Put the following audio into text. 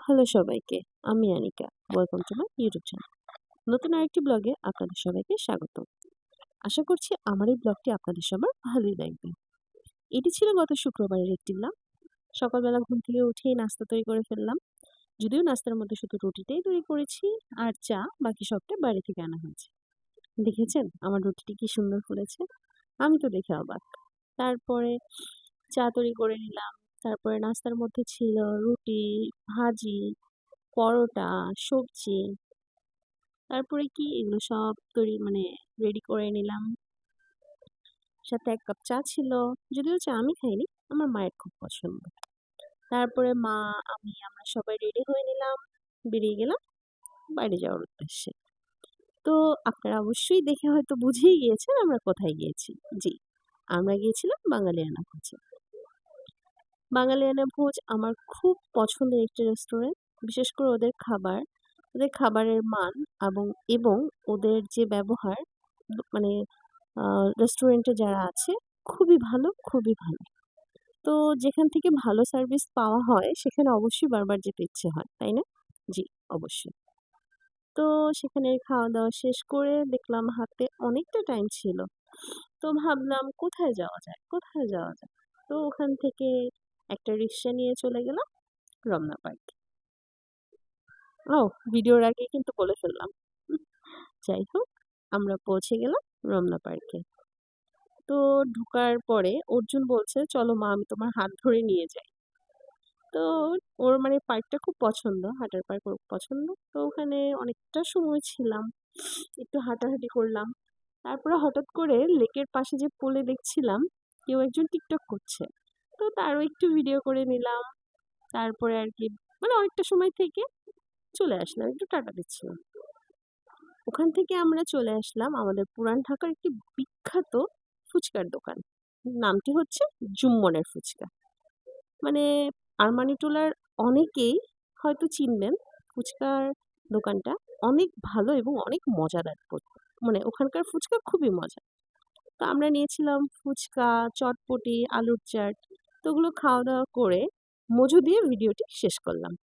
Hello সবাইকে, আমি Anika. Welcome to my YouTube channel. নতুন আরেকটি ব্লগে আপনাদের সবাইকে স্বাগত। আশা করছি আমার এই ব্লগটি আপনাদের সবার ভালোই লাগবে। এটি ছিল গত শুক্রবারের একটি ব্লগ। সকালবেলা ঘুম থেকে উঠেই নাস্তা তৈরি করে ফেললাম। যদিও নাস্তার মধ্যে শুধু রুটিটাই তৈরি করেছি আর চা, বাকি সবটা বাইরে থেকে আনা হয়েছে। দেখেছেন আমার রুটিটি কি সুন্দর ফুলেছে? আমি তো দেখে অবাক। তারপরে চা তৈরি করে নিলাম। তারপরে নাস্তার মধ্যে ছিল রুটি, ভাজি, পরোটা, সবজি। তারপরে কি এগুলো সব রেডি করে নিলাম। সাথে ১ কাপ চা ছিল। যদিও চা আমি খাইনি, আমার মায়ের খুব পছন্দ। তারপরে মা, আমরা সবাই রেডি হয়ে নিলাম। বেরিয়ে গেলাম বাইরে যাওয়ার উদ্দেশ্যে। তো আপনারা অবশ্যই দেখে হয়তো বুঝেই গিয়েছেন আমরা কোথায় গিয়েছি। জি, আমরা গিয়েছিলাম বাঙালিয়ানা ভোজে। বাঙালিয়ানা ভোজ আমার খুব পছন্দের একটি রেস্টুরেন্ট। বিশেষ করে ওদের খাবারের মান এবং এবং ওদের যে ব্যবহার মানে রেস্টুরেন্টে যারা আছে খুবই ভালো, খুবই ভালো। তো যেখান থেকে ভালো সার্ভিস পাওয়া হয় সেখানে অবশ্যই বারবার যেতে ইচ্ছে হয়, তাই না? জি, অবশ্যই। তো সেখানে খাওয়া-দাওয়া শেষ করে দেখলাম হাতে অনেকটা টাইম ছিল। তো ভাবলাম কোথায় যাওয়া যায়, কোথায় যাওয়া যায়? তো ওখান থেকে একটা রিক্সা নিয়ে চলে গেলাম রমনা পার্কে। ও, ভিডিওর আগে কিন্তু বলে ফেললাম। যাই হোক, আমরা পৌঁছে গেলাম রমনা পার্কে। তো ঢোকার পরে অর্জুন বলছে, "চলো মা আমি তোমার হাত ধরে নিয়ে যাই।" তো ওর পার্কটা খুব পছন্দ, হাঁটার পার্ক ওর পছন্দ। তো ওখানে অনেকটা সময় ছিলাম। একটু হাঁটাহাঁটি করলাম। তারপরে হঠাৎ করে লেকের পাশে যে পুলে দেখছিলাম কেউ একজন টিকটক করছে। তো তারও একটু ভিডিও করে নিলাম। তারপরে আরকি অনেকটা সময় থেকে চলে আসলাম। একটু টাটা দিচ্ছিলাম। ওখান থেকে আমরা চলে আসলাম আমাদের পুরান ঢাকার একটি বিখ্যাত ফুচকার দোকান। নামটি হচ্ছে জুম্মনের ফুচকা। মানে আরমানিটোলার অনেকেই হয়তো চিনবেন। ফুচকার দোকানটা অনেক ভালো এবং অনেক মজাদার ওখানকার ফুচকা খুবই মজা। তো আমরা নিয়েছিলাম ফুচকা, চটপটি, আলুর চাট। তো ওগুলো খাওয়া-দাওয়া করে মজু দিয়ে ভিডিওটি শেষ করলাম।